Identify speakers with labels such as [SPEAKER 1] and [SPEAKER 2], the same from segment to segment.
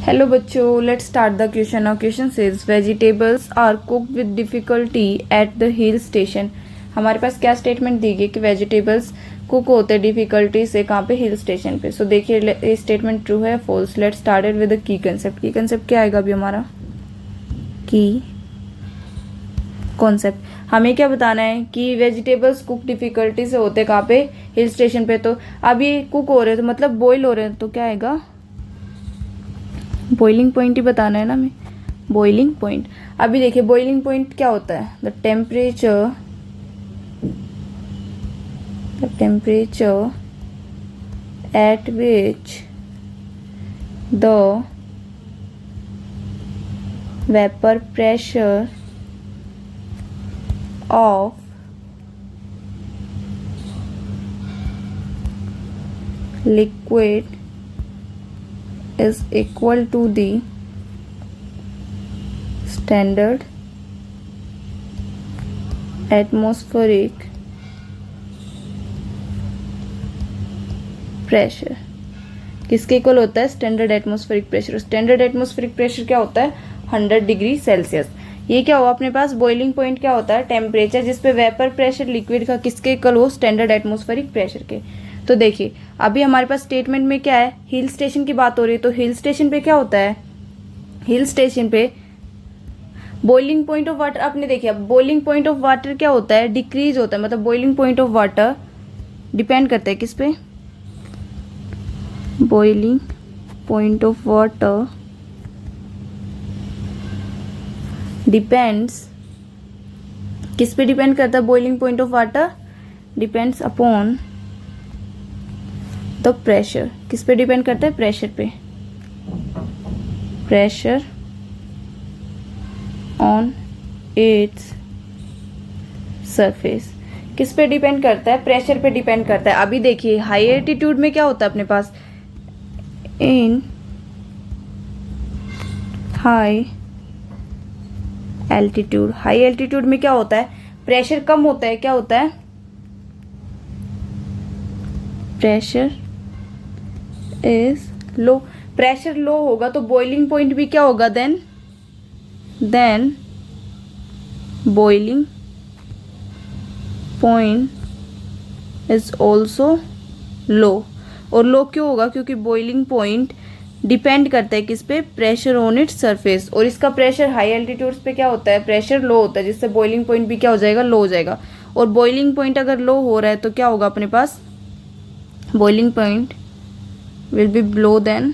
[SPEAKER 1] Hello बच्चों, let's start the question. Now question says vegetables are cooked with difficulty at the hill station. हमारे पास क्या statement दी गई कि वेजिटेबल्स कुक होते हैं डिफिकल्टी से कहाँ पे, हिल स्टेशन पे। सो देखिए ये स्टेटमेंट ट्रू है false. Let's started with the key concept. Key concept क्या आएगा अभी हमारा? की कॉन्सेप्ट हमें क्या बताना है कि वेजिटेबल्स कुक डिफिकल्टी से होते कहाँ पे, हिल स्टेशन पे। तो अभी कुक हो रहे तो मतलब बॉईल हो रहे हैं, तो क्या आएगा? बॉइलिंग पॉइंट ही बताना है ना हमें, बॉइलिंग पॉइंट। अभी देखिए बॉइलिंग पॉइंट क्या होता है? The temperature at which the vapour pressure of liquid is equal to the standard atmospheric pressure। किसके इक्वल होता है? Standard atmospheric pressure. Standard atmospheric pressure क्या होता है? 100 डिग्री सेल्सियस। ये क्या हुआ अपने पास? बॉइलिंग पॉइंट क्या होता है? टेम्परेचर जिसपे वेपर प्रेशर लिक्विड का किसके इक्वल हो? स्टैंडर्ड एटमॉस्फेरिक प्रेशर के। तो देखिए अभी हमारे पास स्टेटमेंट में क्या है? हिल स्टेशन की बात हो रही है। तो हिल स्टेशन पे क्या होता है? हिल स्टेशन पे बॉइलिंग पॉइंट ऑफ वाटर, आपने देखिए बॉइलिंग पॉइंट ऑफ वाटर क्या होता है? डिक्रीज होता है। मतलब boiling point of water depend करता है किस पे? Boiling point of water depends, किस पे डिपेंड करता है? Boiling point of water depends upon the pressure. किस पे डिपेंड करता है? प्रेशर पे। Pressure on its surface. किस पे डिपेंड करता है? प्रेशर पे डिपेंड करता है। अभी देखिए हाई एल्टीट्यूड में क्या होता है अपने पास? In high altitude, high altitude में क्या होता है? प्रेशर कम होता है। क्या होता है? Pressure is low. Pressure low होगा तो बॉइलिंग पॉइंट भी क्या होगा? Then boiling point is also low. और लो क्यों होगा? क्योंकि बॉइलिंग पॉइंट डिपेंड करता है किस पे? Pressure on its surface. और इसका प्रेशर हाई एल्टीट्यूड्स पे क्या होता है? प्रेशर लो होता है, जिससे बॉइलिंग पॉइंट भी क्या हो जाएगा? लो हो जाएगा। और बॉइलिंग पॉइंट अगर लो हो रहा है तो क्या होगा अपने पास? Boiling point will be below than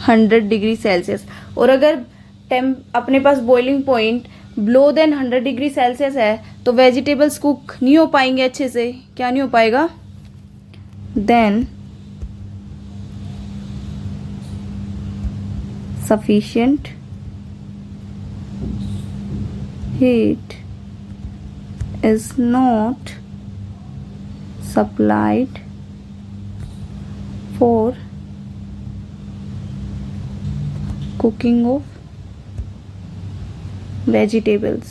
[SPEAKER 1] 100 degree Celsius. और अगर अपने पास boiling point below than 100 degree Celsius है तो वेजिटेबल्स कुक नहीं हो पाएंगे अच्छे से। क्या नहीं हो पाएगा? Then sufficient heat is not supplied for cooking of vegetables।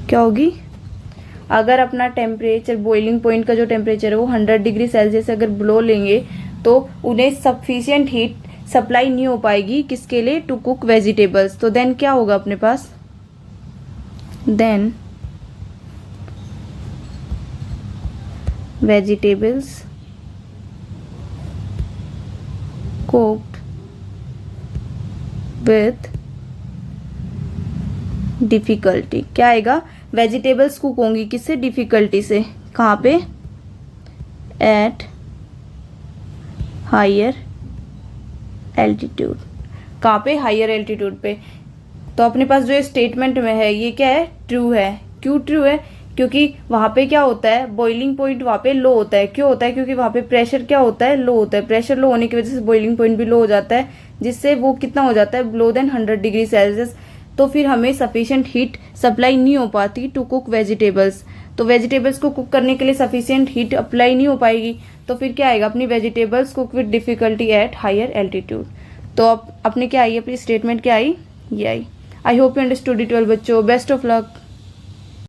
[SPEAKER 1] क्या होगी? अगर अपना टेम्परेचर, बॉइलिंग पॉइंट का जो टेम्परेचर है वो 100 डिग्री सेल्सियस अगर बिलो लेंगे तो उन्हें सफिशिएंट हीट सप्लाई नहीं हो पाएगी। किसके लिए? To cook vegetables. तो देन क्या होगा अपने पास? Then vegetables cooked with difficulty. क्या आएगा? वेजिटेबल्स कुक होंगी किससे? डिफिकल्टी से। कहाँ पे? At higher altitude. कहाँ पे? हायर एल्टीट्यूड पे। तो अपने पास जो स्टेटमेंट में है ये क्या है? ट्रू है। क्यों ट्रू है? क्योंकि वहां पे क्या होता है? बॉइलिंग पॉइंट वहां पे लो होता है। क्यों होता है? क्योंकि वहां पे प्रेशर क्या होता है? लो होता है। प्रेशर लो होने की वजह से बॉइलिंग पॉइंट भी लो हो जाता है, जिससे वो कितना हो जाता है? Below than 100 degree Celsius. तो फिर हमें सफिशिएंट हीट सप्लाई नहीं हो पाती टू कुक वेजिटेबल्स। तो वेजिटेबल्स को कुक करने के लिए सफिशिएंट हीट अप्लाई नहीं हो पाएगी। तो फिर क्या आएगा? अपनी vegetables cook with difficulty at higher altitude. तो अब अपने क्या आई? अपनी स्टेटमेंट क्या आई? ये आई। I hope you understood it well बच्चों। Best of luck.